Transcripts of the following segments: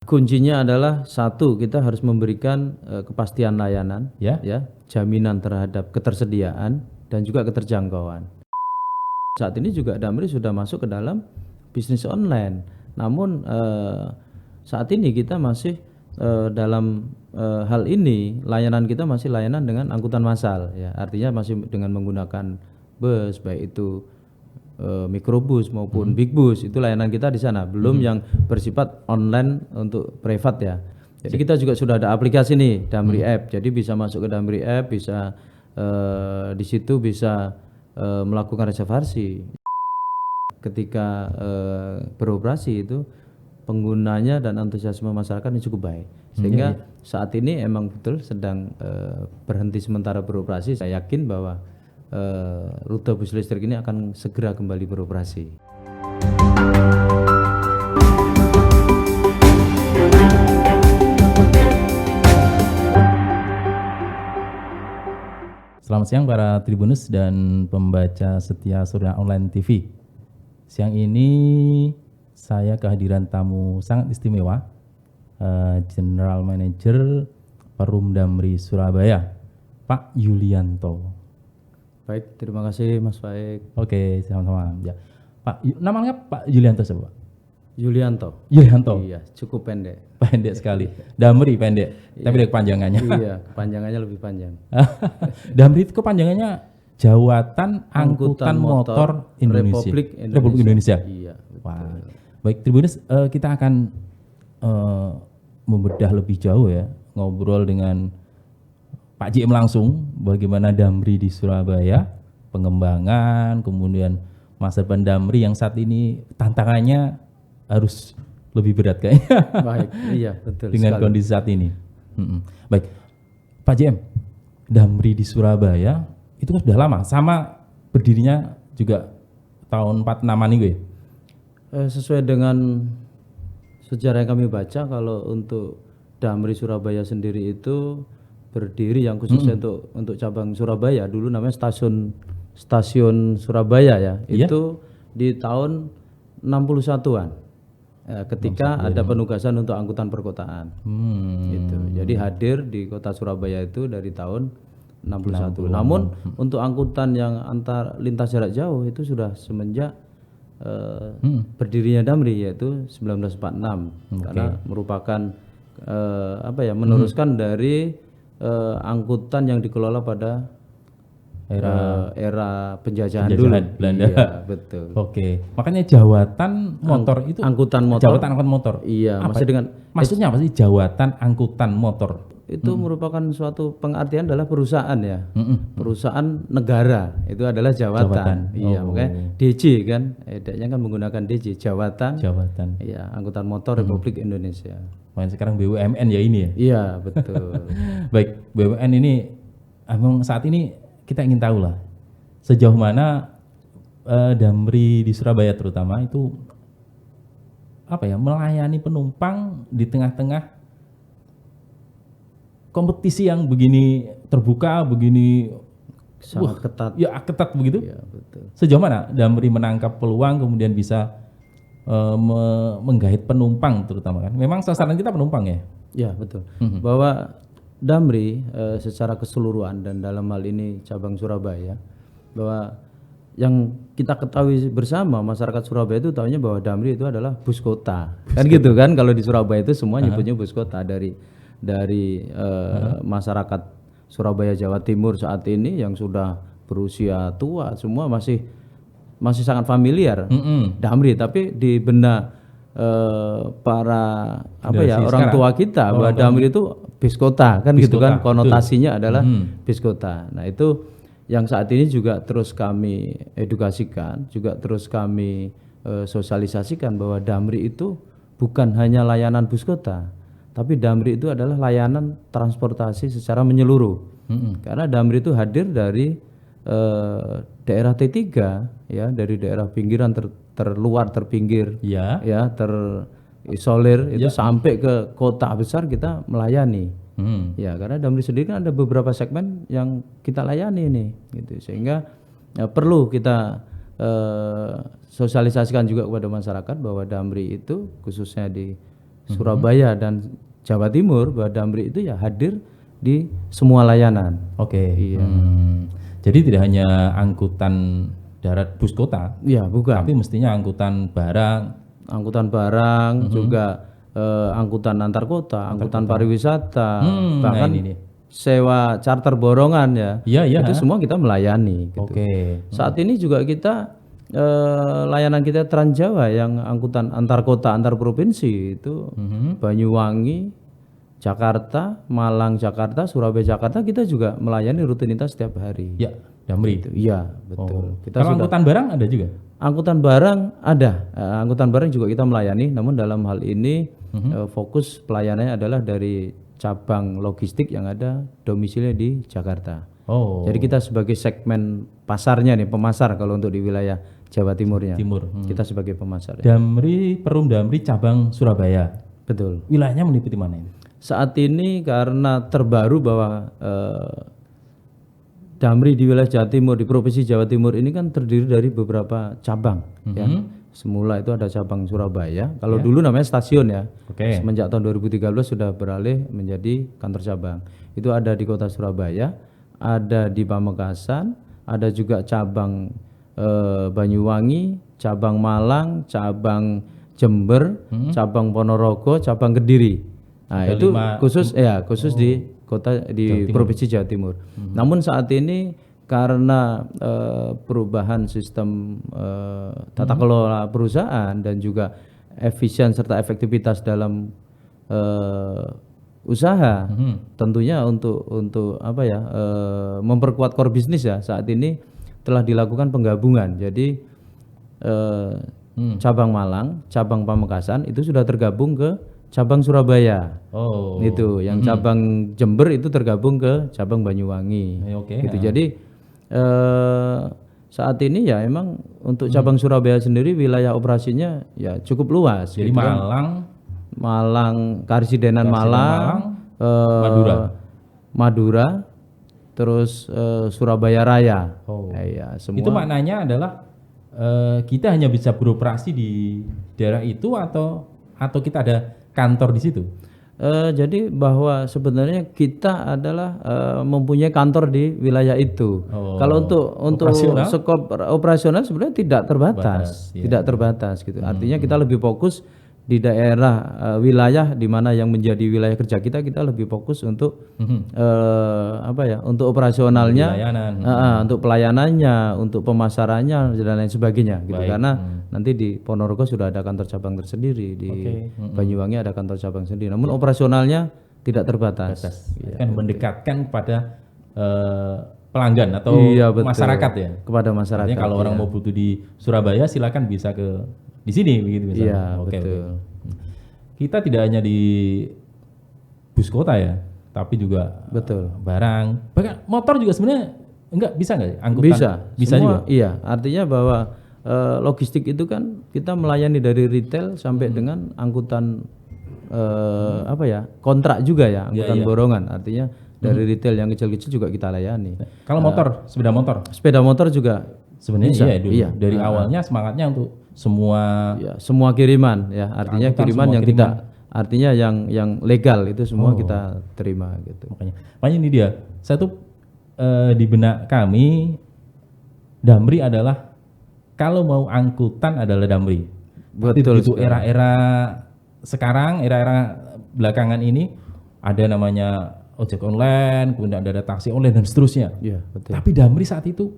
Kuncinya adalah satu, kita harus memberikan kepastian layanan, Ya. jaminan terhadap ketersediaan dan juga keterjangkauan. Saat ini juga Damri sudah masuk ke dalam bisnis online. Namun saat ini kita masih dalam hal ini layanan kita masih layanan dengan angkutan massal, ya. Artinya masih dengan menggunakan bus, baik itu mikrobus maupun big bus, itu layanan kita di sana. Belum yang bersifat online untuk privat, ya. Jadi kita juga sudah ada aplikasi nih, Damri App. Jadi bisa masuk ke Damri App, bisa di situ bisa melakukan reservasi. Ketika beroperasi itu penggunanya dan antusiasme masyarakat ini cukup baik, sehingga saat ini emang betul sedang berhenti sementara beroperasi. Saya yakin bahwa rute bus listrik ini akan segera kembali beroperasi. Selamat siang para Tribunus dan pembaca setia Surya Online TV. Siang ini saya kehadiran tamu sangat istimewa, General Manager Perum Damri Surabaya, Pak Yulianto. Baik, terima kasih Mas Faik. Oke, sama-sama. Ya, Pak, namanya Pak Yulianto siapa? Yulianto. Yulianto. Iya, cukup pendek. Pendek sekali. Damri pendek, tapi ada kepanjangannya. Iya, kepanjangannya lebih panjang. Damri itu kepanjangannya Jawatan Angkutan Motor Indonesia. Republik Indonesia. Iya. Wah. Baik Tribunus, kita akan membedah lebih jauh ya, ngobrol dengan Pak JM langsung bagaimana Damri di Surabaya, pengembangan, kemudian masa depan Damri yang saat ini tantangannya harus lebih berat kayaknya. Baik, iya betul. Dengan sekali. kondisi saat ini. Baik, Pak JM, Damri di Surabaya itu kan sudah lama, sama berdirinya juga tahun 46-an itu ya? Sesuai dengan sejarah yang kami baca, kalau untuk Damri Surabaya sendiri itu berdiri yang khususnya untuk cabang Surabaya, dulu namanya stasiun Surabaya ya, itu di tahun 61-an. Ketika ada penugasan untuk angkutan perkotaan. Gitu. Jadi hadir di kota Surabaya itu dari tahun 61. Namun untuk angkutan yang antar lintas jarak jauh itu sudah semenjak berdirinya Damri, yaitu 1946. Karena merupakan meneruskan dari angkutan yang dikelola pada era penjajahan dulu. Belanda. Iya, betul. Oke, makanya jawatan motor itu angkutan motor. Jawatan angkutan motor. Iya, Maksudnya apa sih jawatan angkutan motor? Itu merupakan suatu pengertian adalah perusahaan ya. Perusahaan negara itu adalah jawatan. Iya, makanya DJ kan, edaknya kan menggunakan DJ, jawatan. Iya, angkutan motor Republik Indonesia. Makanya sekarang BUMN ya ini ya. Iya, betul. Baik, BUMN ini memang saat ini kita ingin tahu lah sejauh mana Damri di Surabaya terutama itu melayani penumpang di tengah-tengah kompetisi yang begini terbuka, begini sangat ketat. Ya ketat begitu. Iya, betul. Sejauh mana Damri menangkap peluang kemudian bisa menggait penumpang terutama kan? Memang sasaran kita penumpang ya? Ya betul. Bahwa Damri secara keseluruhan dan dalam hal ini cabang Surabaya, bahwa yang kita ketahui bersama masyarakat Surabaya itu tahunya bahwa Damri itu adalah bus kota, kan gitu kan? Kalau di Surabaya itu semua nyebutnya bus kota, dari masyarakat Surabaya Jawa Timur saat ini yang sudah berusia tua semua masih sangat familiar Damri, tapi di benak para orang tua kita bahwa Damri itu bis kota kan, gitu kan, konotasinya adalah bis kota. Nah itu yang saat ini juga terus kami edukasikan, juga terus kami sosialisasikan bahwa Damri itu bukan hanya layanan bus kota, tapi Damri itu adalah layanan transportasi secara menyeluruh. Karena Damri itu hadir dari daerah T3 ya, dari daerah pinggiran terluar, terpinggir, terisolir itu sampai ke kota besar kita melayani. Ya, karena Damri sendiri kan ada beberapa segmen yang kita layani nih, gitu. Sehingga perlu kita sosialisasikan juga kepada masyarakat bahwa Damri itu khususnya di Surabaya dan Jawa Timur, bahwa Damri itu ya hadir di semua layanan. Oke. Iya. Jadi tidak hanya angkutan darat bus kota, Iya, bukan. tapi mestinya angkutan barang. Angkutan barang, juga angkutan antar kota, angkutan pariwisata, bahkan ini nih. sewa charter borongan ya. Iya. Itu semua kita melayani gitu. Oke. Saat ini juga kita layanan kita Transjawa yang angkutan antar kota, antar provinsi itu Banyuwangi, Jakarta, Malang, Jakarta, Surabaya, Jakarta, kita juga melayani rutinitas setiap hari. Ya, Damri. Iya, betul. Kita Kalau angkutan barang ada juga? angkutan barang ada, angkutan barang juga kita melayani, namun dalam hal ini fokus pelayanannya adalah dari cabang logistik yang ada domisilinya di Jakarta. Oh, Jadi kita sebagai segmen pasarnya nih, pemasar kalau untuk di wilayah Jawa Timurnya. timur. Kita sebagai pemasar. Ya. Damri, Perum Damri cabang Surabaya. Betul. Wilayahnya meliputi mana ini? Saat ini karena terbaru bahwa Damri di wilayah Jawa Timur, di Provinsi Jawa Timur ini kan terdiri dari beberapa cabang. Ya. Semula itu ada cabang Surabaya, kalau dulu namanya stasiun ya. Oke. Semenjak tahun 2013 sudah beralih menjadi kantor cabang. Itu ada di kota Surabaya, ada di Pamekasan, ada juga cabang Banyuwangi, cabang Malang, cabang Jember, cabang Ponorogo, cabang Kediri. Nah, Ada itu lima- khusus di kota di Provinsi Jawa Timur. Namun saat ini karena perubahan sistem tata kelola perusahaan dan juga efisien serta efektivitas dalam usaha, tentunya untuk apa ya, memperkuat core bisnis ya, saat ini telah dilakukan penggabungan. Jadi cabang Malang, cabang Pamekasan itu sudah tergabung ke cabang Surabaya. Oh, Itu yang cabang Jember itu tergabung ke cabang Banyuwangi. oke. Gitu. Jadi saat ini ya emang untuk cabang Surabaya sendiri wilayah operasinya ya cukup luas. Jadi gitu kan. Malang, Karsidenan Malang, Madura, terus Surabaya Raya. Oh. Ya, semua. Itu maknanya adalah kita hanya bisa beroperasi di daerah itu atau kita ada kantor di situ? Jadi bahwa sebenarnya kita adalah mempunyai kantor di wilayah itu. Kalau untuk skop operasional sebenarnya tidak terbatas, tidak terbatas gitu. Artinya kita lebih fokus di daerah wilayah di mana yang menjadi wilayah kerja kita lebih fokus untuk apa ya, untuk operasionalnya, untuk pelayanannya, untuk pemasarannya dan lain sebagainya gitu. Karena nanti di Ponorogo sudah ada kantor cabang tersendiri, di Banyuwangi ada kantor cabang sendiri. Namun operasionalnya tidak terbatas. Kan mendekatkan kepada pelanggan atau masyarakat ya. Kepada masyarakat. Artinya kalau orang mau butuh di Surabaya silakan bisa ke di sini begitu misalnya. Iya, betul. Kita tidak hanya di bus kota ya, tapi juga barang. Bahkan motor juga sebenarnya bisa nggak angkutan? Bisa semua, juga. Iya, artinya bahwa logistik itu kan kita melayani dari retail sampai dengan angkutan apa ya, kontrak juga ya, angkutan borongan. Artinya dari retail yang kecil-kecil juga kita layani. Kalau motor, sepeda motor juga sebenarnya dari awalnya semangatnya untuk semua kiriman ya, artinya kiriman yang tidak, artinya yang legal itu semua kita terima gitu. Makanya ini dia, saya tuh di benak kami Damri adalah kalau mau angkutan adalah Damri. Betul. Itu era-era sekarang, era-era belakangan ini ada namanya ojek online, kemudian ada taksi online dan seterusnya. Iya, betul. Tapi Damri saat itu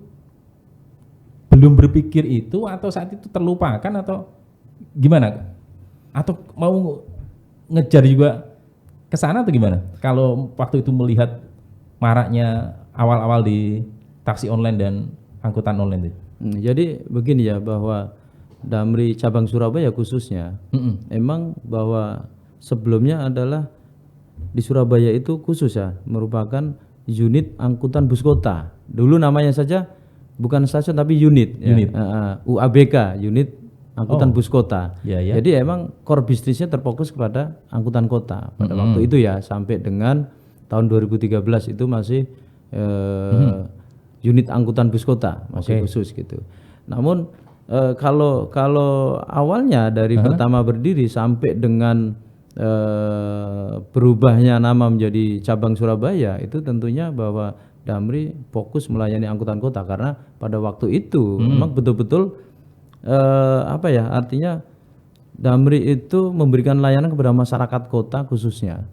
belum berpikir itu atau saat itu terlupakan atau gimana? Atau mau ngejar juga ke sana atau gimana? Kalau waktu itu melihat maraknya awal-awal di taksi online dan angkutan online itu. Jadi begini ya, bahwa Damri cabang Surabaya khususnya, emang bahwa sebelumnya adalah di Surabaya itu khusus ya, merupakan unit angkutan bus kota. Dulu namanya saja bukan stasiun tapi unit. UABK, unit angkutan bus kota. Jadi emang core bisnisnya terfokus kepada angkutan kota pada waktu itu ya, sampai dengan tahun 2013 itu masih unit angkutan bus kota, masih khusus gitu. Namun kalau awalnya dari pertama berdiri sampai dengan berubahnya nama menjadi cabang Surabaya itu tentunya bahwa Damri fokus melayani angkutan kota karena pada waktu itu memang betul-betul apa ya, artinya Damri itu memberikan layanan kepada masyarakat kota khususnya.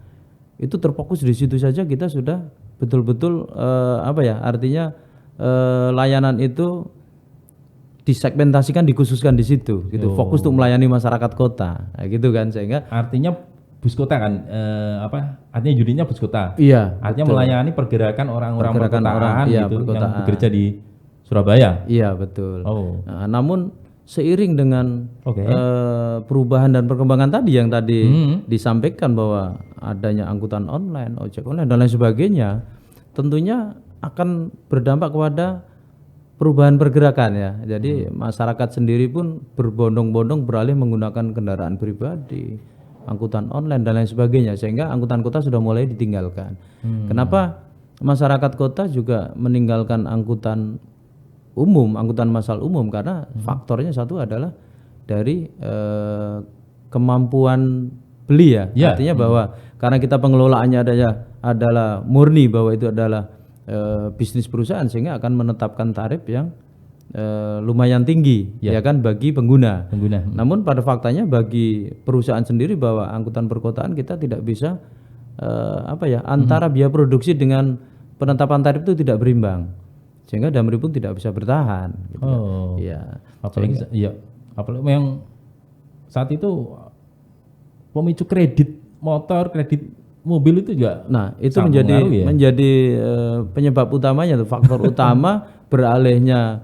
Itu terfokus di situ saja, kita sudah betul-betul apa ya, artinya layanan itu disegmentasikan, dikhususkan di situ gitu. Fokus untuk melayani masyarakat kota. Nah, gitu kan, sehingga Artinya bus kota kan, artinya unitnya bus kota. iya, Artinya melayani pergerakan orang-orang Pergerakan perkotaan orang, iya, gitu perkotaan. yang bekerja di Surabaya. iya betul. Oh, Nah, namun seiring dengan oke. perubahan dan perkembangan tadi yang tadi disampaikan bahwa adanya angkutan online, ojek online dan lain sebagainya, tentunya akan berdampak kepada perubahan pergerakan ya. Jadi masyarakat sendiri pun berbondong-bondong beralih menggunakan kendaraan pribadi, angkutan online dan lain sebagainya, sehingga angkutan kota sudah mulai ditinggalkan. Kenapa masyarakat kota juga meninggalkan angkutan umum, angkutan massal umum? Karena faktornya satu adalah dari kemampuan beli ya. Artinya bahwa karena kita pengelolaannya adalah murni bahwa itu adalah bisnis perusahaan, sehingga akan menetapkan tarif yang lumayan tinggi ya kan bagi pengguna. Namun pada faktanya bagi perusahaan sendiri bahwa angkutan perkotaan kita tidak bisa apa ya, antara biaya produksi dengan penetapan tarif itu tidak berimbang, sehingga Damri pun tidak bisa bertahan gitu kan. Ya. Apalagi apalagi yang saat itu pemicu kredit motor, kredit mobil itu juga. Nah, itu menjadi penyebab utamanya tuh, faktor utama beralihnya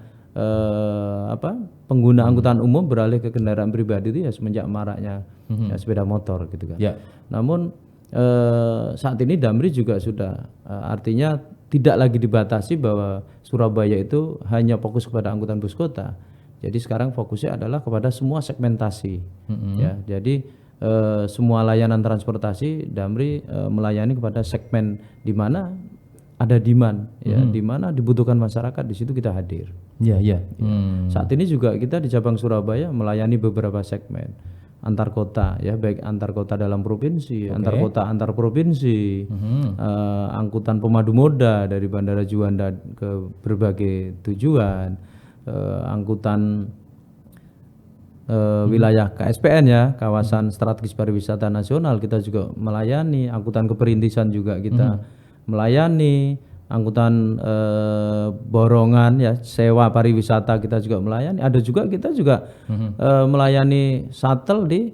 pengguna angkutan umum beralih ke kendaraan pribadi itu ya semenjak maraknya sepeda motor gitu kan. Namun saat ini Damri juga sudah artinya tidak lagi dibatasi bahwa Surabaya itu hanya fokus kepada angkutan bus kota. Jadi sekarang fokusnya adalah kepada semua segmentasi. Ya, jadi semua layanan transportasi Damri melayani kepada segmen di mana ada demand, ya, di mana dibutuhkan masyarakat, di situ kita hadir. Saat ini juga kita di cabang Surabaya melayani beberapa segmen antar kota, ya, baik antar kota dalam provinsi, antar kota antar provinsi, angkutan pemadu moda dari Bandara Juanda ke berbagai tujuan, angkutan wilayah KSPN ya, kawasan strategis pariwisata nasional kita juga melayani, angkutan keperintisan juga kita melayani, angkutan borongan ya, sewa pariwisata kita juga melayani. Ada juga kita juga melayani shuttle di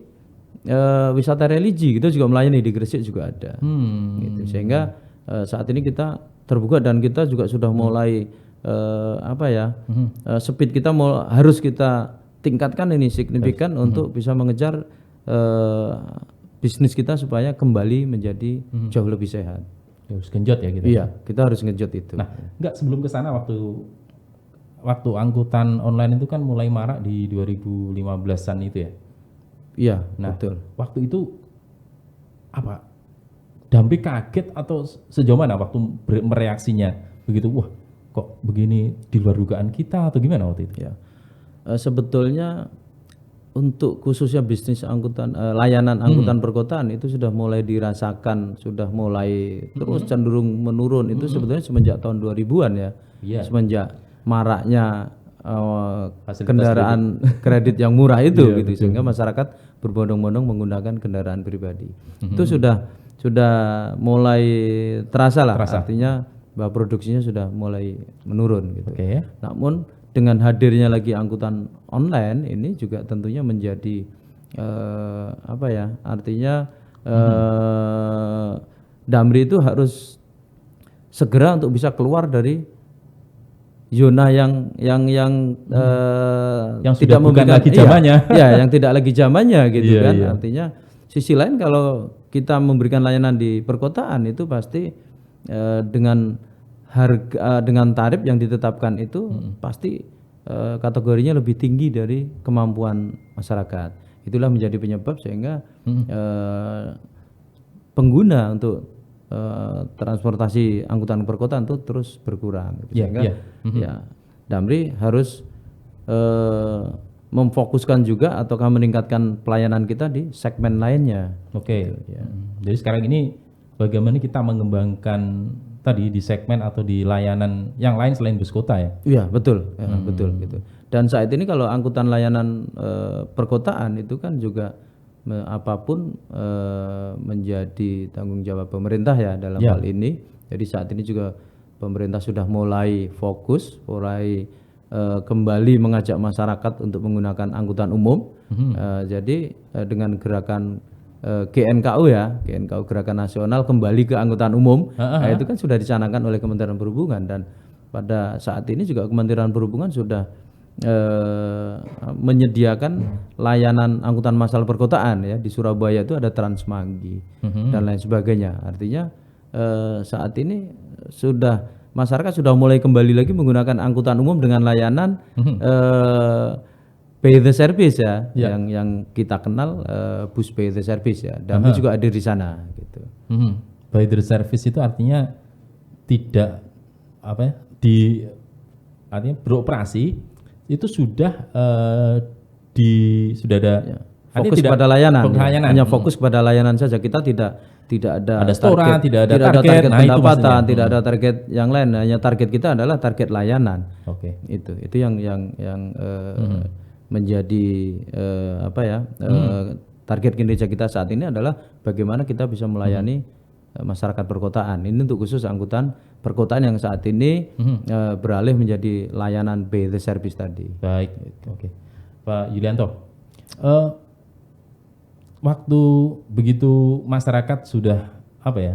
wisata religi, kita juga melayani di Gresik juga ada. Gitu. Sehingga saat ini kita terbuka dan kita juga sudah mulai speed kita harus kita tingkatkan ini signifikan untuk bisa mengejar bisnis kita supaya kembali menjadi jauh lebih sehat. Harus genjot ya gitu. Iya, kita harus ngejot itu. Nah, enggak, sebelum ke sana waktu angkutan online itu kan mulai marak di 2015-an itu ya. Iya, nah, betul. Waktu itu apa? Damri kaget atau sejauh mana waktu mereaksinya? Begitu, wah, kok begini di luar dugaan kita atau gimana waktu itu? Ya. Sebetulnya untuk khususnya bisnis angkutan layanan angkutan perkotaan itu sudah mulai dirasakan, sudah mulai terus cenderung menurun itu sebetulnya semenjak tahun 2000-an ya. Semenjak maraknya kendaraan kredit yang murah itu gitu, sehingga masyarakat berbondong-bondong menggunakan kendaraan pribadi. Itu sudah mulai terasa lah, artinya bahwa produksinya sudah mulai menurun gitu. Namun dengan hadirnya lagi angkutan online ini juga tentunya menjadi artinya Damri itu harus segera untuk bisa keluar dari zona yang tidak memberikan lagi zamannya. yang tidak lagi zamannya gitu kan. Artinya sisi lain kalau kita memberikan layanan di perkotaan itu pasti dengan harga dengan tarif yang ditetapkan itu pasti kategorinya lebih tinggi dari kemampuan masyarakat. Itulah menjadi penyebab sehingga pengguna untuk transportasi angkutan perkotaan itu terus berkurang. Sehingga ya Damri harus memfokuskan juga ataukah meningkatkan pelayanan kita di segmen lainnya. Oke. Jadi sekarang ini bagaimana kita mengembangkan tadi di segmen atau di layanan yang lain selain bus kota ya? Iya betul, ya, betul gitu. Dan saat ini kalau angkutan layanan perkotaan itu kan juga apapun menjadi tanggung jawab pemerintah ya dalam hal ini. Jadi saat ini juga pemerintah sudah mulai fokus, mulai kembali mengajak masyarakat untuk menggunakan angkutan umum. Jadi dengan gerakan GNKU ya, GNKU Gerakan Nasional kembali ke angkutan umum, nah, itu kan sudah dicanangkan oleh Kementerian Perhubungan, dan pada saat ini juga Kementerian Perhubungan sudah menyediakan layanan angkutan massal perkotaan ya. Di Surabaya itu ada Transmanggi dan lain sebagainya. Artinya saat ini sudah masyarakat sudah mulai kembali lagi menggunakan angkutan umum dengan layanan Pay the Service ya, yang kita kenal bus Pay the Service ya. Damri juga ada di sana gitu. Pay the Service itu artinya tidak apa ya, artinya beroperasi itu sudah sudah ada fokus pada layanan, hanya fokus pada layanan saja. Kita tidak ada setoran, tidak ada target pendapatan, tidak ada target yang lain. Hanya target kita adalah target layanan. Oke. Itu yang menjadi target kinerja kita saat ini adalah bagaimana kita bisa melayani masyarakat perkotaan. Ini untuk khusus angkutan perkotaan yang saat ini beralih menjadi layanan Pay the Service tadi. Baik. Oke. Pak Yulianto, waktu begitu masyarakat sudah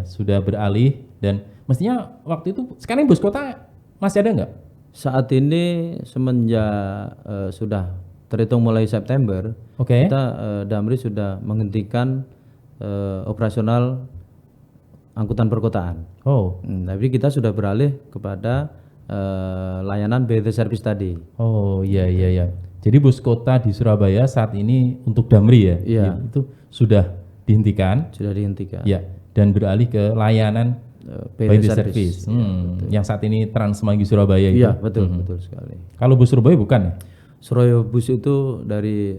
sudah beralih, dan mestinya waktu itu sekarang bus kota masih ada nggak? Saat ini semenjak sudah terhitung mulai September, kita Damri sudah menghentikan operasional angkutan perkotaan. Tapi kita sudah beralih kepada layanan Pay the Service tadi. Oh iya. Jadi bus kota di Surabaya saat ini untuk Damri ya? Iya. Itu sudah dihentikan. Sudah dihentikan. Ya, dan beralih ke layanan Pay the Service. Yang saat ini Transmanggi Surabaya itu. Iya, betul sekali. Kalau bus Surabaya bukan ya? Surabaya Bus itu dari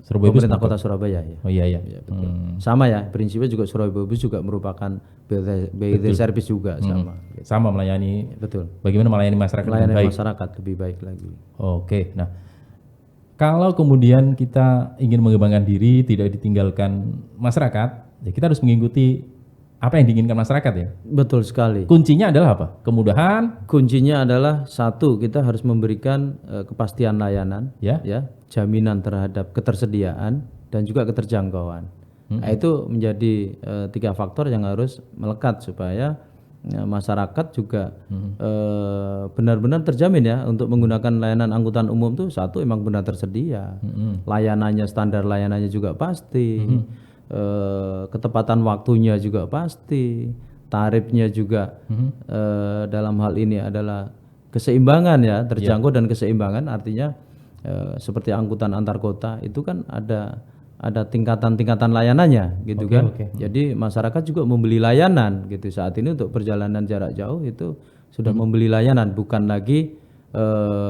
pemerintah kota Surabaya ya. Oh iya. Betul. Sama ya, prinsipnya juga Surabaya Bus juga merupakan Pay the Service juga sama. Sama melayani. Betul. Bagaimana melayani masyarakat melayani lebih baik. Masyarakat lebih baik lagi. Oke. Nah, kalau kemudian kita ingin mengembangkan diri, tidak ditinggalkan masyarakat, ya kita harus mengikuti apa yang diinginkan masyarakat ya. Betul sekali. Kuncinya adalah apa? Kemudahan. Kuncinya adalah satu, kita harus memberikan kepastian layanan, ya, jaminan terhadap ketersediaan dan juga keterjangkauan. Nah, itu menjadi 3 faktor yang harus melekat supaya masyarakat juga benar-benar terjamin ya untuk menggunakan layanan angkutan umum tuh. Satu, emang benar tersedia, layanannya, standar layanannya juga pasti, ketepatan waktunya juga pasti, tarifnya juga dalam hal ini adalah keseimbangan ya, terjangkau dan keseimbangan. Artinya seperti angkutan antar kota itu kan ada tingkatan-tingkatan layanannya gitu kan. Jadi masyarakat juga membeli layanan gitu. Saat ini untuk perjalanan jarak jauh itu sudah membeli layanan, bukan lagi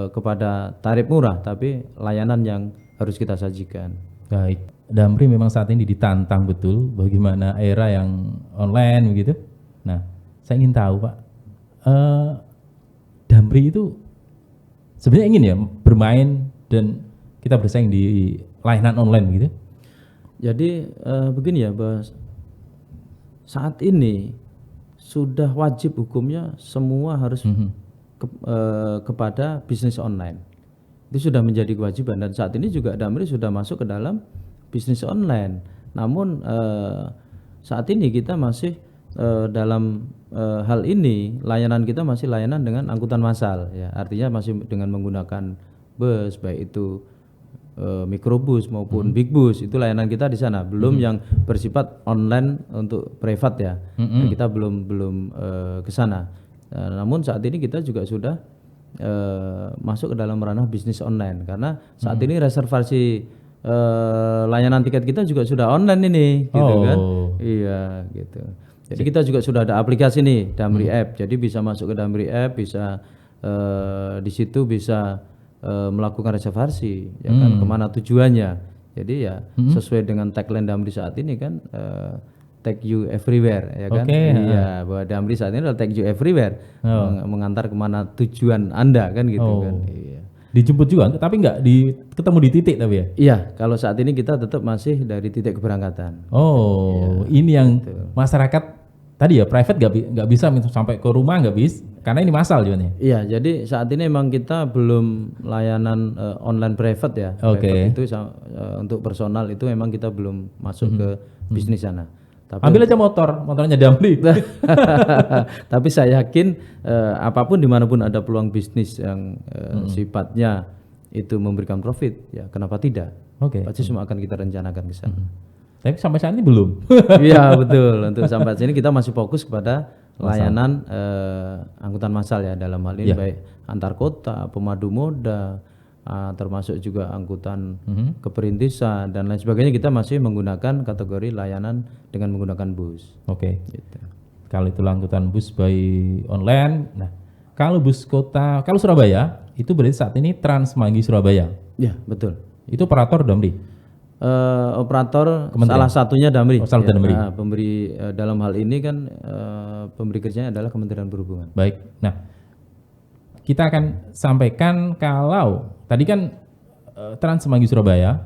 kepada tarif murah, tapi layanan yang harus kita sajikan. Baik, Damri memang saat ini ditantang betul bagaimana era yang online begitu. Nah, saya ingin tahu Pak, Damri itu sebenarnya ingin ya bermain dan kita bersaing di layanan online gitu. Jadi begini ya, bahwa saat ini sudah wajib hukumnya semua harus kepada bisnis online. Itu sudah menjadi kewajiban, dan saat ini juga Damri sudah masuk ke dalam bisnis online. Namun saat ini kita masih dalam hal ini layanan kita masih layanan dengan angkutan massal ya. Artinya masih dengan menggunakan bus, baik itu mikrobus maupun big bus, itu layanan kita di sana. Belum yang bersifat online untuk privat ya. Kita belum ke sana. Namun saat ini kita juga sudah masuk ke dalam ranah bisnis online, karena saat ini reservasi layanan tiket kita juga sudah online ini gitu kan. Iya gitu. Jadi kita juga sudah ada aplikasi nih, Damri App. Jadi bisa masuk ke Damri App, bisa di situ bisa melakukan reservasi, ya kan, kemana tujuannya. Jadi ya sesuai dengan tagline Damri saat ini kan, take you everywhere, ya kan. Iya, bahwa Damri saat ini adalah take you everywhere, mengantar kemana tujuan Anda kan gitu kan. Iya. Dijemput juga, tapi nggak ketemu di titik tapi ya? Iya, kalau saat ini kita tetap masih dari titik keberangkatan. Ini yang masyarakat tadi ya private nggak bisa sampai ke rumah, nggak bisa, karena ini massal juga nih. Iya, jadi saat ini memang kita belum layanan online private ya. Private itu untuk personal itu memang kita belum masuk ke bisnis sana. Tapi ambil aja motornya Damri. Tapi saya yakin apapun dimanapun ada peluang bisnis yang sifatnya itu memberikan profit, ya kenapa tidak? Pasti semua akan kita rencanakan ke sana. Tapi sampai saat ini belum. Iya betul. Untuk sampai sini kita masih fokus kepada layanan angkutan massal ya, dalam hal ini baik antar kota, pemadu moda, termasuk juga angkutan keperintisan dan lain sebagainya. Kita masih menggunakan kategori layanan dengan menggunakan bus. Gitu. Kalau itu angkutan bus by online. Nah, kalau bus kota, kalau Surabaya itu berarti saat ini Trans Semanggi Surabaya. Ya betul. Itu operator Damri. Operator salah satunya Damri. Damri. Pemberi dalam hal ini kan pemberi kerjanya adalah Kementerian Perhubungan. Baik. Nah, kita akan sampaikan kalau tadi kan Trans Semanggi Surabaya,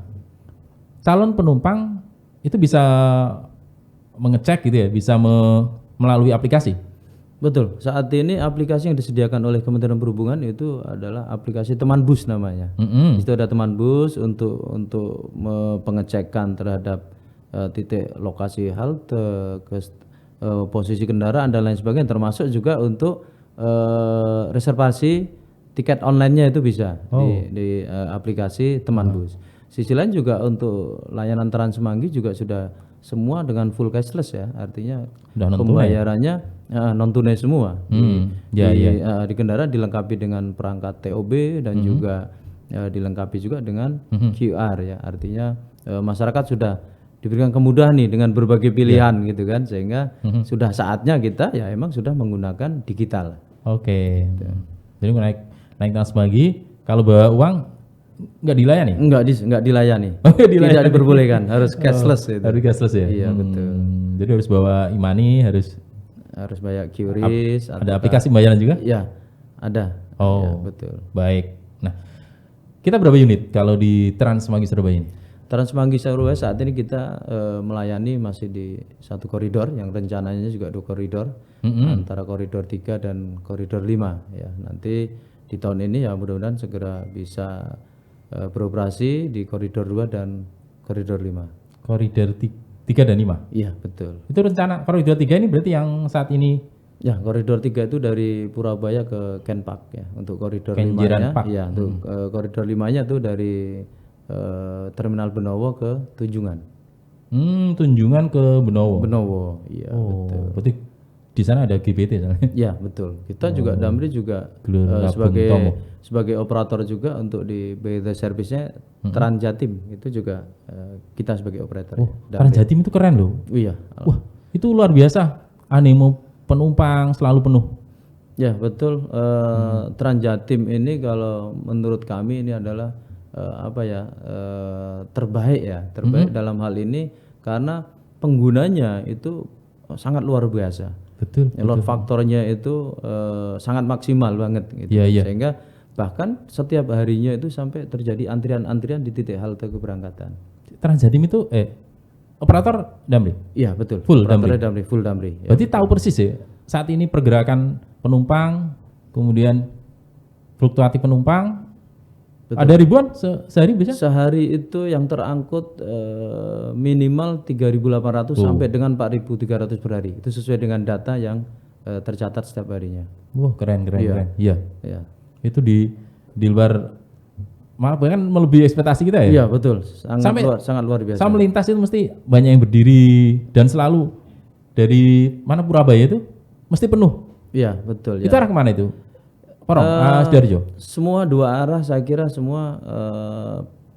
calon penumpang itu bisa mengecek gitu ya, bisa melalui aplikasi. Betul. Saat ini aplikasi yang disediakan oleh Kementerian Perhubungan itu adalah aplikasi Teman Bus namanya. Itu ada Teman Bus untuk pengecekan terhadap titik lokasi halte, posisi kendaraan dan lain sebagainya, termasuk juga untuk reservasi tiket online-nya itu bisa di aplikasi Teman Bus. Sisi lain juga untuk layanan Trans Semanggi juga sudah semua dengan full cashless ya, artinya pembayarannya non tunai semua. Di kendaraan dilengkapi dengan perangkat TOB dan juga dilengkapi juga dengan QR ya, artinya masyarakat sudah diberikan kemudahan nih dengan berbagai pilihan gitu kan, sehingga sudah saatnya kita ya emang sudah menggunakan digital. Jadi naik Trans Semanggi kalau bawa uang nggak dilayani? Nggak dilayani. Tidak diperbolehkan, harus cashless itu. Harus cashless ya? Iya betul. Jadi harus bawa e-money, harus bayar QRIS. Ada aplikasi pembayaran juga? Iya, ada. Ya, betul. Baik. Nah, kita berapa unit kalau di Trans Semanggi Surabaya ini? Trans Semanggi Surabaya saat ini kita melayani masih di satu koridor yang rencananya juga 2 koridor, antara koridor 3 dan koridor 5 ya. Nanti di tahun ini ya mudah-mudahan segera bisa beroperasi di koridor 2 dan koridor 5. Koridor 3 dan 5? Iya betul. Itu rencana koridor 3 ini berarti yang saat ini? Ya, koridor 3 itu dari Purabaya ke Ken Park ya. Untuk koridor 5-nya, ya untuk koridor 5-nya itu dari Terminal Benowo ke Tunjungan. Tunjungan ke Benowo. Benowo, iya betul. Berarti di sana ada GPT soalnya. Ya betul. Kita juga Damri juga sebagai operator juga untuk di BT service-nya Trans Jatim itu juga kita sebagai operator. Trans Jatim itu keren loh. Iya. Wah, itu luar biasa. Animo penumpang selalu penuh. Ya betul. Trans Jatim ini kalau menurut kami ini adalah terbaik ya, terbaik dalam hal ini karena penggunanya itu sangat luar biasa. Betul. Load faktornya itu sangat maksimal banget gitu. Sehingga bahkan setiap harinya itu sampai terjadi antrian-antrian di titik halte keberangkatan. Trans Jatim itu operator Damri? Iya betul. Full Damri. Ya, berarti tahu persis ya saat ini pergerakan penumpang, kemudian fluktuatif penumpang. Betul. Ada ribuan sehari bisa? Sehari itu yang terangkut minimal 3.800 sampai dengan 4.300 per hari. Itu sesuai dengan data yang tercatat setiap harinya. Wah, keren. Iya. Iya. Itu di luar, malah bahkan melebihi ekspektasi kita ya? Iya, betul. Sangat luar biasa. Saya melintas itu mesti banyak yang berdiri dan selalu dari mana Purabaya itu mesti penuh. Iya, betul. Itu arah kemana itu? Sidoarjo. Semua 2 arah saya kira semua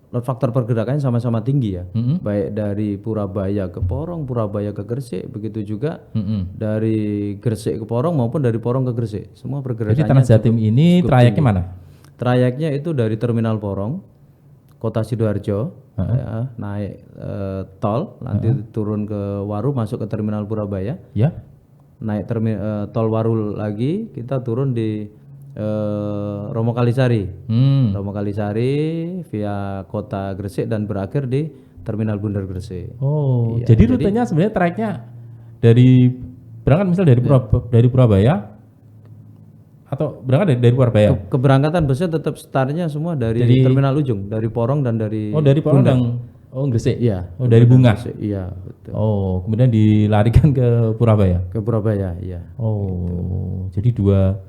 load faktor pergerakannya sama-sama tinggi ya. Baik dari Purabaya ke Porong, Purabaya ke Gresik, begitu juga dari Gresik ke Porong maupun dari Porong ke Gresik. Semua pergerakannya. Jadi Trans Jatim ini trayeknya mana? Trayeknya itu dari Terminal Porong, Kota Sidoarjo, ya, naik tol, nanti turun ke Waru, masuk ke Terminal Purabaya, Ya. naik tol Waru lagi, kita turun di Romo Kalisari. Romo Kalisari via Kota Gresik dan berakhir di Terminal Bundar Gresik. Oh, jadi rutenya sebenarnya trayeknya dari berangkat misal dari Purabaya atau berangkat dari Purabaya? Keberangkatan busnya tetap startnya semua dari Terminal Ujung, dari Porong dan dari dari Porong dan Gresik. Iya. Oh, dari Bunga. Gresik, iya, betul. Oh, kemudian dilarikan ke Purabaya. Ke Purabaya, iya. Oh, jadi dua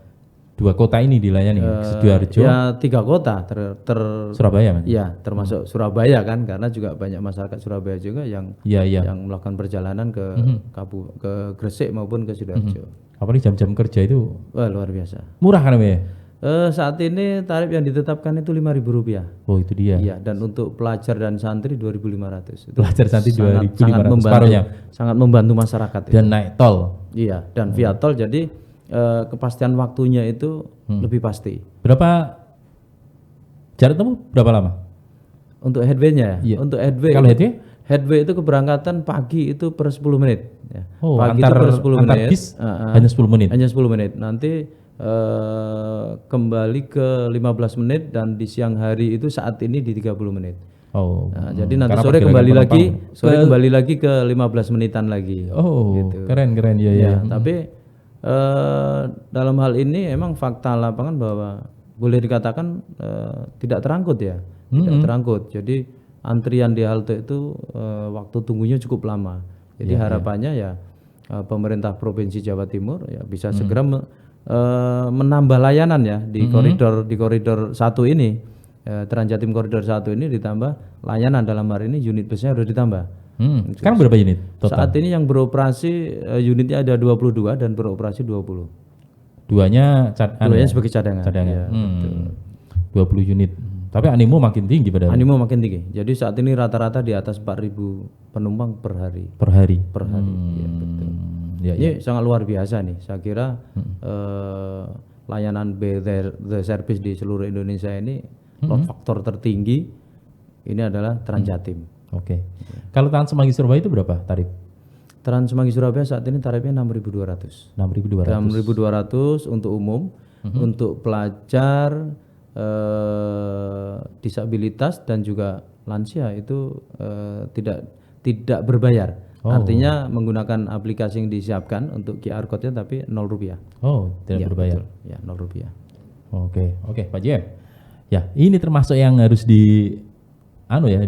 kota ini dilayani, Sidoarjo, Ya 3 kota Surabaya, Mas. ya termasuk Surabaya kan, karena juga banyak masyarakat Surabaya juga yang Iya. yang melakukan perjalanan ke ke Gresik maupun ke Sidoarjo. Apalagi jam-jam kerja itu Wah, luar biasa. murah kan ya? Saat ini tarif yang ditetapkan itu Rp5.000. Oh, itu dia. Iya, dan untuk pelajar dan santri 2.500. Itu Pelajar santri sangat 2.500 membantu, separuhnya. sangat membantu masyarakat itu. Dan naik tol. Iya, dan via tol jadi kepastian waktunya itu lebih pasti. Berapa jarak tempuh berapa lama? Untuk headway-nya ya? Iya. Untuk headway, Kalau headway? headway itu keberangkatan pagi itu per 10 menit. Ya. Oh, Pagi antar, itu per 10 antar menit. bis hanya 10 menit. Hanya 10 menit. Nanti kembali ke 15 menit dan di siang hari itu saat ini di 30 menit. Oh. Nah, jadi nanti Karena sore pergerakan kembali lagi ke 15 menitan lagi. Oh, gitu. keren ya. Ya, tapi dalam hal ini emang fakta lapangan bahwa boleh dikatakan tidak terangkut ya, tidak terangkut. Jadi antrian di halte itu waktu tunggunya cukup lama. Jadi harapannya ya pemerintah Provinsi Jawa Timur ya bisa segera menambah layanan ya di koridor 1 ini, Transjatim koridor 1 ini ditambah layanan, dalam hari ini unit busnya harus ditambah. Sekarang berapa unit total? Saat ini yang beroperasi unitnya ada 22 dan beroperasi 20. Duanya sebagai cadangan. Ya, 20 unit. Tapi animo makin tinggi pada animo makin tinggi. Jadi saat ini rata-rata di atas 4.000 penumpang per hari. per hari. Ya, betul. Ya, Ini sangat luar biasa nih. Saya kira layanan the service di seluruh Indonesia ini load faktor tertinggi ini adalah Transjatim. Oke. Kalau Trans Semanggi Surabaya itu berapa tarif? Trans Semanggi Surabaya saat ini tarifnya 6.200. 6.200. 6.200 untuk umum, untuk pelajar, disabilitas dan juga lansia itu tidak berbayar. Artinya menggunakan aplikasi yang disiapkan untuk QR code-nya tapi Rp0. Oh, tidak berbayar. Betul. Ya, Rp0. Oke, Pak Jem. Ya, ini termasuk yang harus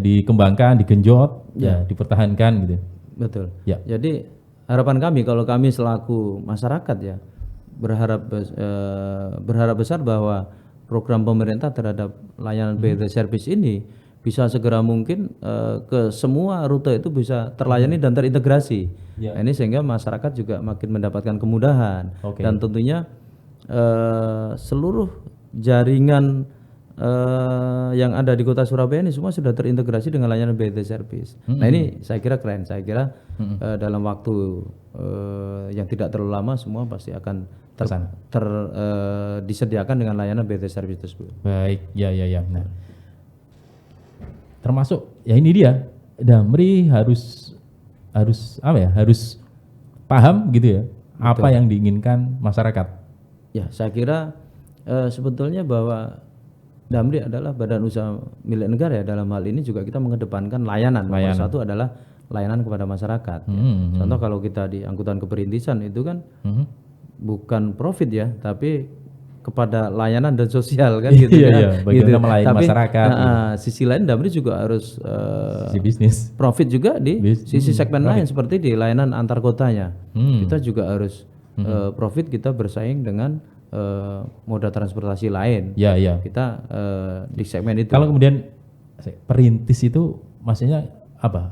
dikembangkan, digenjot, ya, dipertahankan gitu. Betul. Ya. Jadi harapan kami kalau kami selaku masyarakat ya berharap besar bahwa program pemerintah terhadap layanan the service ini bisa segera mungkin ke semua rute itu bisa terlayani dan terintegrasi. Nah, ini sehingga masyarakat juga makin mendapatkan kemudahan dan tentunya seluruh jaringan yang ada di kota Surabaya ini semua sudah terintegrasi dengan layanan the service. Nah, ini saya kira keren. Saya kira dalam waktu yang tidak terlalu lama semua pasti akan disediakan dengan layanan the service tersebut. Baik, ya. Nah, termasuk ya ini dia, Damri harus paham gitu ya. Betul. Apa yang diinginkan masyarakat. Ya, saya kira sebetulnya bahwa Damri adalah badan usaha milik negara ya, dalam hal ini juga kita mengedepankan layanan. Nomor satu adalah layanan kepada masyarakat. Contoh kalau kita di angkutan keperintisan itu kan bukan profit ya, tapi kepada layanan dan sosial kan gitu ya. Bagaimana melayani masyarakat. Sisi lain Damri juga harus sisi bisnis. Profit juga di sisi segmen lain seperti di layanan antar kotanya. Kita juga harus profit, kita bersaing dengan moda transportasi lain. Kita di segmen itu. Kalau kemudian perintis itu maksudnya apa?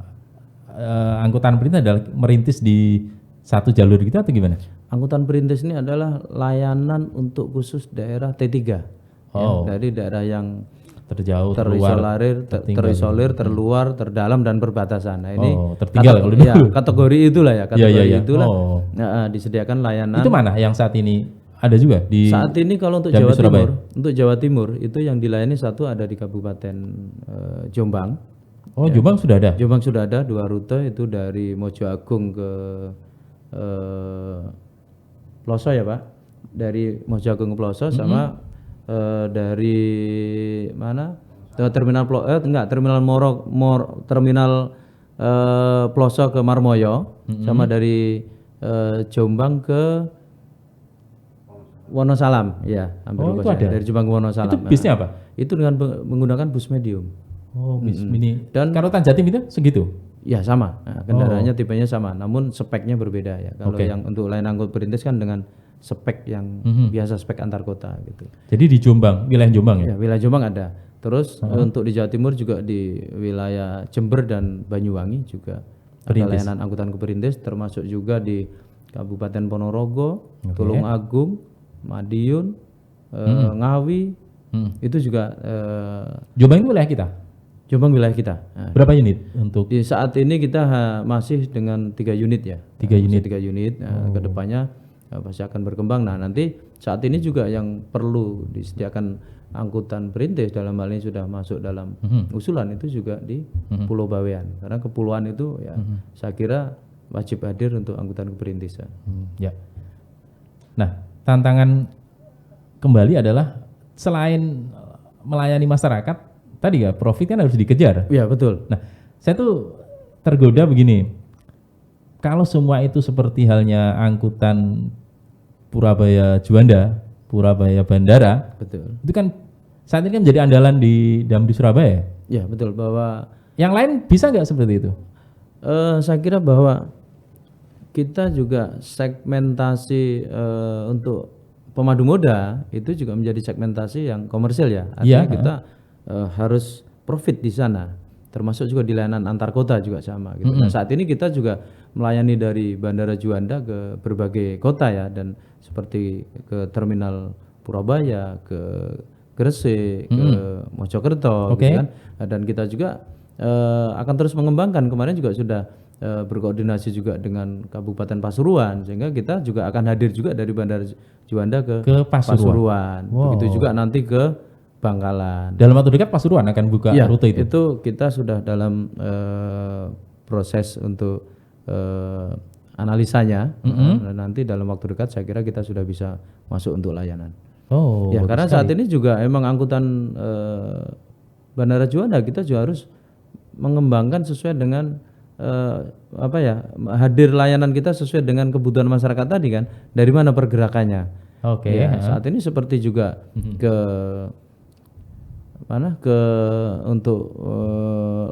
Angkutan perintis adalah merintis di satu jalur gitu atau gimana? Angkutan perintis ini adalah layanan untuk khusus daerah T3. Dari daerah yang terjauh, terisolir, terluar, terdalam dan perbatasan. Nah, ini tertinggal kategori itulah ya, itulah. Nah, disediakan layanan. Itu mana yang saat ini ada juga di Saat ini kalau untuk dan di Jawa Surabaya? Timur, untuk Jawa Timur itu yang dilayani satu ada di Kabupaten Jombang. Oh, Jombang sudah ada. Jombang sudah ada 2 rute, itu dari Mojo Agung ke Ploso ya Pak. Dari Mojo Agung ke Ploso sama dari mana? Terminal terminal Ploso ke Marmoyo, sama dari Jombang ke Wonosalam, ya, hampir Oh, lupa itu saya. ada. Dari Jombang ke Wonosalam. Itu bisnya apa? Itu dengan menggunakan bus medium. Oh, bis mini. Dan Kalau Tanjatim itu segitu. ya sama, nah, kendaraannya tipenya sama, namun speknya berbeda ya. Kalau yang untuk layanan angkut perintis kan dengan spek yang biasa, spek antar kota gitu. Jadi di Jombang, wilayah Jombang ya. Ya, wilayah Jombang ada. Terus untuk di Jawa Timur juga di wilayah Jember dan Banyuwangi juga ada layanan angkutan perintis, termasuk juga di Kabupaten Ponorogo, Tulungagung, Madiun, Ngawi, itu juga Jombang itu wilayah kita. Jombang wilayah kita. Nah, Berapa unit untuk di saat ini kita masih dengan 3 unit ya. 3 unit? 3 unit. Nah, kedepannya pasti akan berkembang. Nah, nanti saat ini juga yang perlu disediakan angkutan perintis dalam hal ini sudah masuk dalam usulan itu juga di Pulau Bawean. Karena kepulauan itu ya saya kira wajib hadir untuk angkutan perintisan. Ya. Nah, tantangan kembali adalah selain melayani masyarakat, tadi ya profit kan harus dikejar. Iya, betul. Nah, saya tuh tergoda begini. Kalau semua itu seperti halnya angkutan Purabaya Juanda, Purabaya Bandara, Betul. itu kan saat ini kan menjadi andalan di Surabaya. Ya, betul, bahwa Yang lain bisa nggak seperti itu? saya kira bahwa kita juga segmentasi untuk pemadu moda itu juga menjadi segmentasi yang komersil ya. Artinya kita harus profit di sana, termasuk juga di layanan antar kota juga sama gitu. Nah, saat ini kita juga melayani dari Bandara Juanda ke berbagai kota ya, dan seperti ke terminal Purabaya, ke Gresik, ke Mojokerto gitu kan. Nah, dan kita juga akan terus mengembangkan. Kemarin juga sudah berkoordinasi juga dengan Kabupaten Pasuruan, sehingga kita juga akan hadir juga dari Bandara Juanda ke Pasuruan. Begitu juga nanti ke Bangkalan. Dalam waktu dekat Pasuruan akan buka rute itu. Itu kita sudah dalam proses untuk analisanya. Dan nanti dalam waktu dekat saya kira kita sudah bisa masuk untuk layanan. Oh, Ya, karena saat ini juga emang angkutan Bandara Juanda kita juga harus mengembangkan sesuai dengan hadir layanan kita sesuai dengan kebutuhan masyarakat tadi kan. Dari mana pergerakannya? Oke. Ya, saat ini seperti juga untuk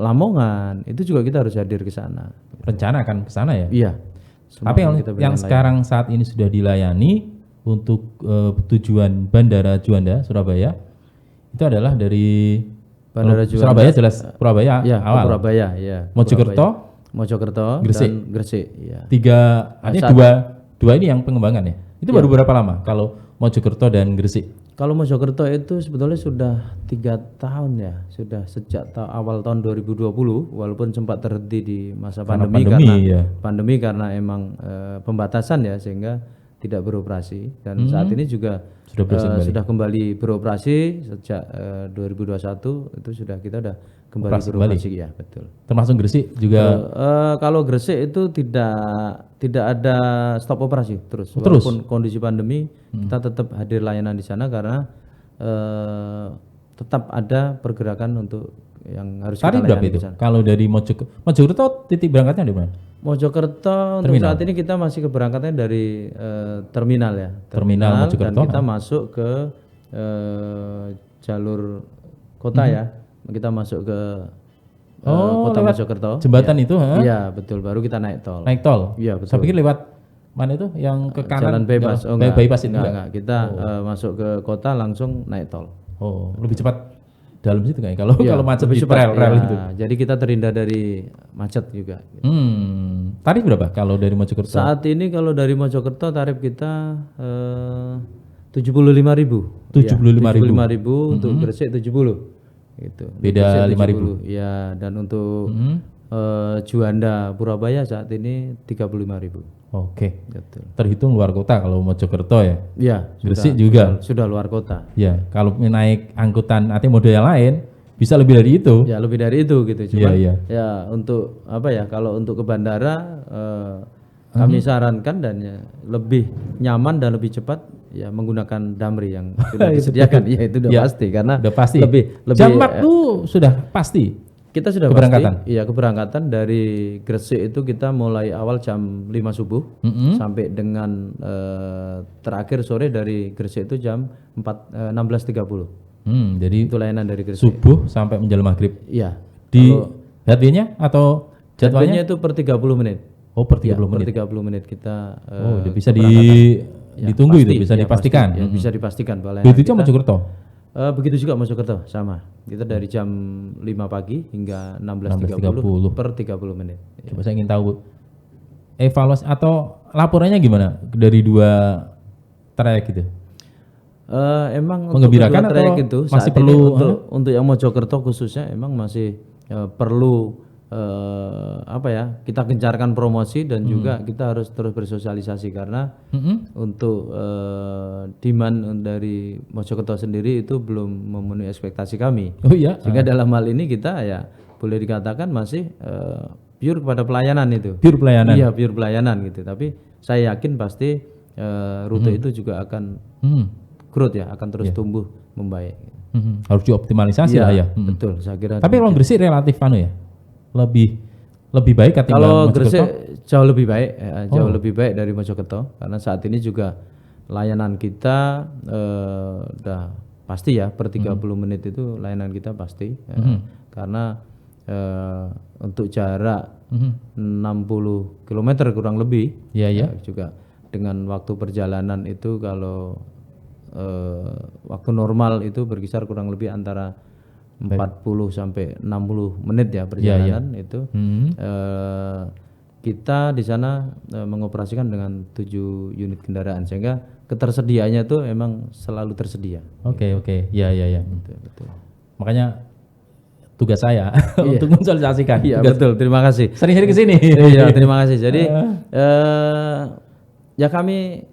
Lamongan itu juga kita harus hadir ke sana. Rencana akan ke sana ya. Iya. Tapi yang sekarang saat ini sudah dilayani untuk tujuan Bandara Juanda Surabaya itu adalah dari Bandara Juanda, Surabaya jelas Purabaya ya, awal. Purabaya ya. Mojokerto dan Gresik ya. Artinya dua ini yang pengembangan ya. Itu baru berapa lama kalau Mojokerto dan Gresik? Kalau Mojokerto itu sebetulnya sudah 3 tahun ya, sudah sejak awal tahun 2020, walaupun sempat terhenti di masa pandemi karena emang pembatasan ya, sehingga tidak beroperasi. Dan saat ini juga sudah kembali beroperasi sejak 2021, itu kita sudah kembali beroperasi ya, betul. Termasuk Gresik juga. Kalau Gresik itu tidak ada stop operasi terus. Walaupun kondisi pandemi, kita tetap hadir layanan di sana karena tetap ada pergerakan untuk yang harus kita layani di sana. Kalau dari Mojokerto titik berangkatnya di mana? Mojokerto untuk saat ini kita masih keberangkatannya dari terminal ya. Terminal Mojokerto. Dan kita masuk ke jalur kota ya. Kita masuk ke kota Mojokerto. Jembatan itu? Iya, betul. Baru kita naik tol. Naik tol? Iya, betul. Saya pikir lewat mana itu yang ke kanan? Jalan bebas. Bypass itu enggak. Kita masuk ke kota langsung naik tol. Oh, lebih cepat dalam situ kayak kalau macet di rel itu. Jadi kita terhindar dari macet juga. Tarif berapa kalau dari Mojokerto? Saat ini kalau dari Mojokerto tarif kita 75.000. 75.000 untuk Gresik 70. Gitu. Beda 5.000. Ya, dan untuk Juanda Purabaya saat ini 35.000. Oke. Betul. Terhitung luar kota kalau Mojokerto ya. Ya, Gresik juga. sudah luar kota. Ya, kalau naik angkutan atau mode yang lain bisa lebih dari itu. Ya lebih dari itu gitu. Cuma Iya. ya untuk apa ya? Kalau untuk ke bandara kami sarankan dan ya, lebih nyaman dan lebih cepat ya menggunakan Damri yang sudah disediakan. Ya itu udah Ya, pasti karena udah pasti. lebih Jam waktu sudah pasti. kita sudah Keberangkatan? pasti. Iya keberangkatan dari Gresik itu kita mulai awal jam 5 subuh sampai dengan terakhir sore dari Gresik itu jam 16.30. Jadi Itu layanan dari Gresik. subuh sampai menjelang maghrib. Iya. Di headway-nya atau jadwalnya? Jadwalnya itu per 30 menit. Oh, per 30 Per menit. 30 menit kita Oh, udah bisa Ya, ditunggu pasti, itu, bisa ya, dipastikan. pasti, ya, bisa dipastikan bahwa Begitu juga Mojokerto. begitu juga Mojokerto sama. Kita dari jam 5 pagi hingga 16.30 per 30 menit. Coba saya ingin tahu evaluasi atau laporannya gimana dari 2 trayek gitu. Emang Menggembirakan untuk kedua trayek atau itu masih saat perlu, ini untuk yang Mojokerto khususnya emang masih perlu apa ya, kita gencarkan promosi dan juga kita harus terus bersosialisasi karena untuk demand dari Mojokerto sendiri itu belum memenuhi ekspektasi kami. Oh iya. Sehingga dalam hal ini kita ya boleh dikatakan masih pure kepada pelayanan itu. Pure pelayanan. Iya, pure pelayanan gitu. Tapi saya yakin pasti rute itu juga akan growth ya, akan terus tumbuh membaik. Harus dioptimalisasi lah ya. Betul, saya kira. Tapi kalau Gresik relatif ya. Lebih baik ketimbang Kalau Mojokerto? Gresik jauh lebih baik, jauh lebih baik dari Mojokerto karena saat ini juga layanan kita udah pasti ya per 30 menit itu layanan kita pasti karena untuk jarak 60 km kurang lebih juga dengan waktu perjalanan itu kalau waktu normal itu berkisar kurang lebih antara 40 sampai 60 menit ya perjalanan itu. Kita di sana mengoperasikan dengan 7 unit kendaraan sehingga ketersediaannya tuh emang selalu tersedia. Oke. Ya. Betul. Makanya tugas saya untuk mensosialisasikan. Iya, betul. Terima kasih. Sering-sering ke sini. Iya, terima kasih. Jadi ya kami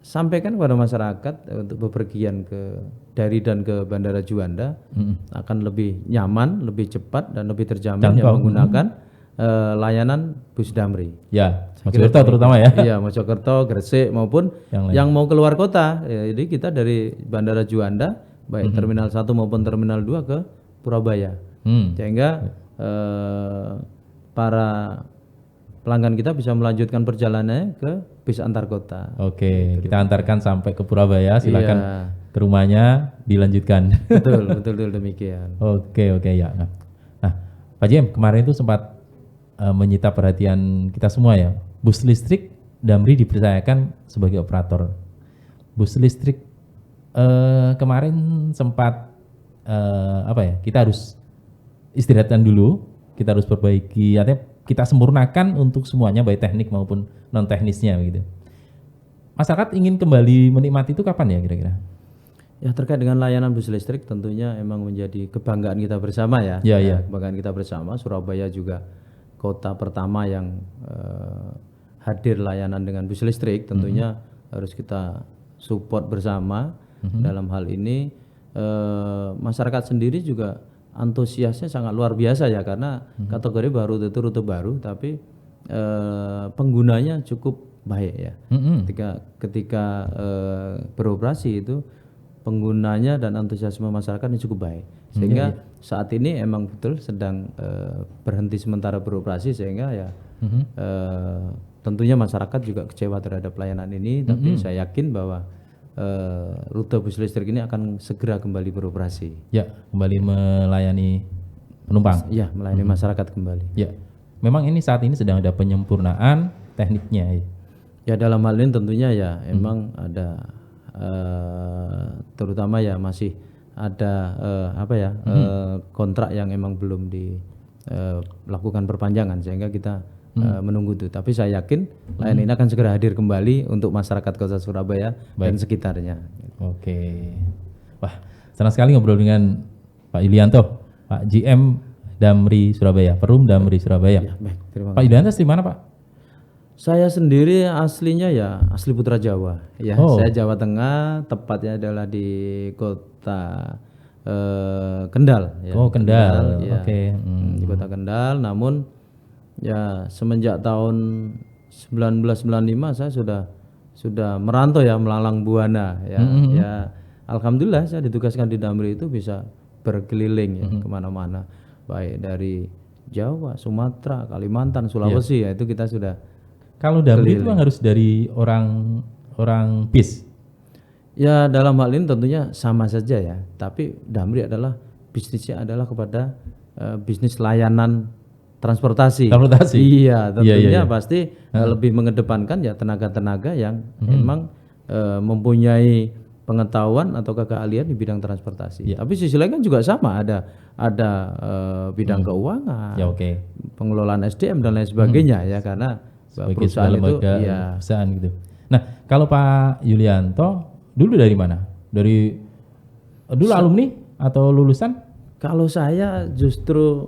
sampaikan kepada masyarakat untuk bepergian dari dan ke Bandara Juanda akan lebih nyaman, lebih cepat dan lebih terjamin yang menggunakan layanan bus Damri. Ya, Mojokerto terutama ya. Iya, Mojokerto, Gresik maupun yang mau keluar kota. Jadi kita dari Bandara Juanda baik Terminal 1 maupun Terminal 2 ke Purabaya. Sehingga para pelanggan kita bisa melanjutkan perjalanannya ke bis antar kota. Oke, kita antarkan sampai ke Purabaya, silakan ke rumahnya dilanjutkan. Betul demikian. Oke ya. Nah, Pak Jem, kemarin itu sempat menyita perhatian kita semua ya. Bus listrik Damri dipercayakan sebagai operator. Bus listrik kemarin sempat kita harus istirahatkan dulu, kita harus perbaiki, artinya kita sempurnakan untuk semuanya baik teknik maupun non teknisnya gitu. Masyarakat ingin kembali menikmati itu kapan ya kira-kira? Ya terkait dengan layanan bus listrik tentunya emang menjadi kebanggaan kita bersama ya. Iya. Kebanggaan kita bersama. Surabaya juga kota pertama yang hadir layanan dengan bus listrik. Tentunya harus kita support bersama dalam hal ini. Masyarakat sendiri juga antusiasnya sangat luar biasa ya karena kategori baru itu rute baru tapi penggunanya cukup baik ya. Ketika beroperasi itu penggunanya dan antusiasme masyarakat ini cukup baik sehingga saat ini emang betul sedang berhenti sementara beroperasi sehingga ya tentunya masyarakat juga kecewa terhadap pelayanan ini tapi saya yakin bahwa rute bus listrik ini akan segera kembali beroperasi. Ya, kembali melayani penumpang. Ya, melayani masyarakat kembali. Ya, memang ini saat ini sedang ada penyempurnaan tekniknya. Ya dalam hal ini tentunya ya emang ada terutama ya masih ada kontrak yang emang belum dilakukan perpanjangan sehingga kita menunggu itu. Tapi saya yakin layanan ini akan segera hadir kembali untuk masyarakat Kota Surabaya dan sekitarnya. Oke. Wah, senang sekali ngobrol dengan Pak Yulianto, Pak GM Damri Surabaya, Perum Damri Surabaya. Ya, baik, terima kasih. Pak Yulianto di mana, Pak? Saya sendiri aslinya ya asli Putra Jawa ya. Oh. Saya Jawa Tengah, tepatnya adalah di kota Kendal ya. Oh, Kendal. ya. Oke. Di kota Kendal, namun ya semenjak tahun 1995 saya sudah merantau ya, melalang buana ya. Ya alhamdulillah saya ditugaskan di Damri itu bisa berkeliling ya kemana-mana, baik dari Jawa, Sumatera, Kalimantan, Sulawesi ya, itu kita sudah. Kalau Damri itu harus dari orang BIS. Ya dalam hal ini tentunya sama saja ya, tapi Damri adalah bisnisnya adalah kepada bisnis layanan transportasi. Iya, tentunya pasti lebih mengedepankan ya tenaga-tenaga yang memang mempunyai pengetahuan atau keahlian di bidang transportasi. Tapi sisi lain kan juga sama, ada bidang keuangan, Ya oke. pengelolaan SDM dan lain sebagainya ya, karena Sebagai perusahaan sebuah itu lembaga ya. perusahaan gitu. Nah, kalau Pak Yulianto dulu dari mana? Dari dulu alumni atau lulusan? Kalau saya justru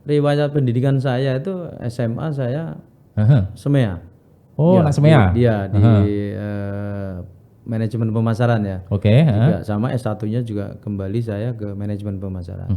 riwayat pendidikan saya itu SMA saya Aha. SMEA. Oh, anak SMEA. Di manajemen pemasaran ya. Oke. Juga sama S1-nya juga kembali saya ke manajemen pemasaran.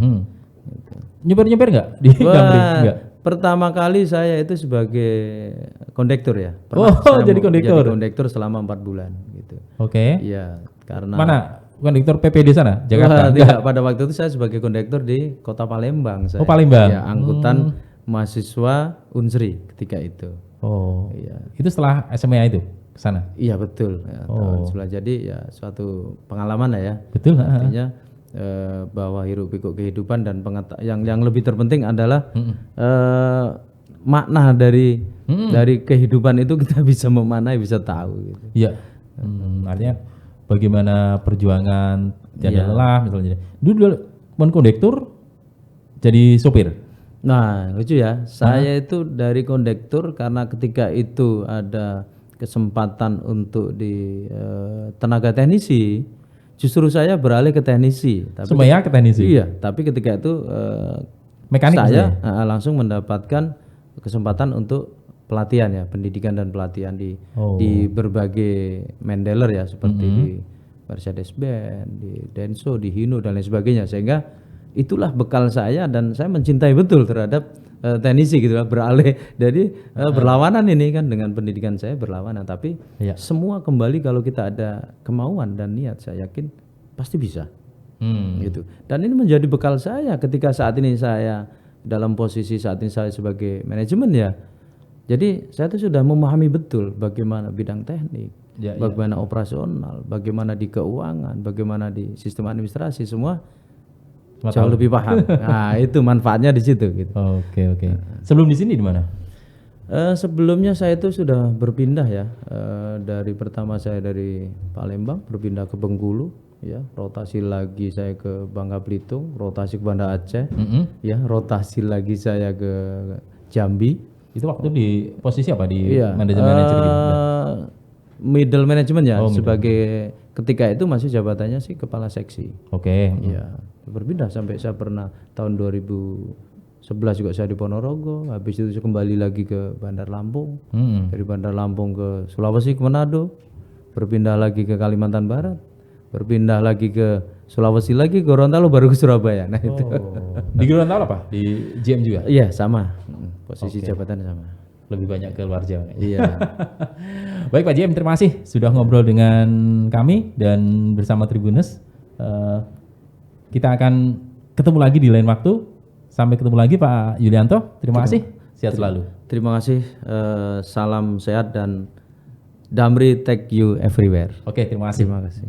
Gitu. Nyebar nggak di Damri? Enggak. Pertama kali saya itu sebagai kondektur ya. Oh, jadi kondektur. Jadi kondektur selama 4 bulan gitu. Oke. Iya, karena Mana? Kondektur PPD sana, Jakarta? Wah, tidak. Pada waktu itu saya sebagai kondektur di Kota Palembang. Oh, Palembang. Ya, angkutan mahasiswa Unsri ketika itu. Oh. Iya. Itu setelah SMEA itu ke sana. Iya betul. Ya, tahun sebelah, jadi ya suatu pengalaman lah ya. Betul. Artinya bahwa hiruk pikuk kehidupan dan yang lebih terpenting adalah makna dari kehidupan itu kita bisa memaknai, bisa tahu gitu. Iya. Artinya bagaimana perjuangan dan lelah misalnya. Dulu kondektur jadi sopir. Nah lucu ya, saya itu dari kondektur karena ketika itu ada kesempatan untuk di tenaga teknisi, justru saya beralih ke teknisi. Semuanya ke teknisi? Iya, tapi ketika itu mekanik saya langsung mendapatkan kesempatan untuk pelatihan ya, pendidikan dan pelatihan di berbagai Mendeler ya, seperti di Mercedes-Benz, di Denso, di Hino dan lain sebagainya, sehingga itulah bekal saya dan saya mencintai betul terhadap teknisi gitu lah, beralih jadi berlawanan ini kan dengan pendidikan saya, berlawanan, tapi semua kembali kalau kita ada kemauan dan niat, saya yakin pasti bisa gitu. Dan ini menjadi bekal saya ketika saat ini saya dalam posisi saat ini saya sebagai manajemen ya. Jadi saya tuh sudah memahami betul bagaimana bidang teknik, bagaimana operasional, bagaimana di keuangan, bagaimana di sistem administrasi, semua jauh lebih paham. Nah itu manfaatnya di situ gitu. Oke. Sebelum di sini di mana? Sebelumnya saya itu sudah berpindah ya, dari pertama saya dari Palembang berpindah ke Bengkulu ya, rotasi lagi saya ke Bangka Belitung, rotasi ke Banda Aceh, ya rotasi lagi saya ke Jambi. Itu waktu di posisi apa di manajer gitu? Middle management ya, sebagai ketika itu masih jabatannya sih kepala seksi. Oke. Iya, berpindah sampai saya pernah tahun 2011 juga saya di Ponorogo, habis itu saya kembali lagi ke Bandar Lampung, dari Bandar Lampung ke Sulawesi, ke Manado, berpindah lagi ke Kalimantan Barat, berpindah lagi ke Sulawesi lagi, Gorontalo, baru ke Surabaya. Nah itu. Di Gorontalo apa? Di GM juga? Iya sama, posisi jabatan sama. Lebih banyak ke luar Jawa. Iya. Baik Pak GM, terima kasih sudah ngobrol dengan kami dan bersama Tribuners. Kita akan ketemu lagi di lain waktu. Sampai ketemu lagi Pak Yulianto. Terima kasih. Sehat selalu. Terima kasih. Salam sehat dan Damri take you everywhere. Oke, terima kasih. Terima kasih.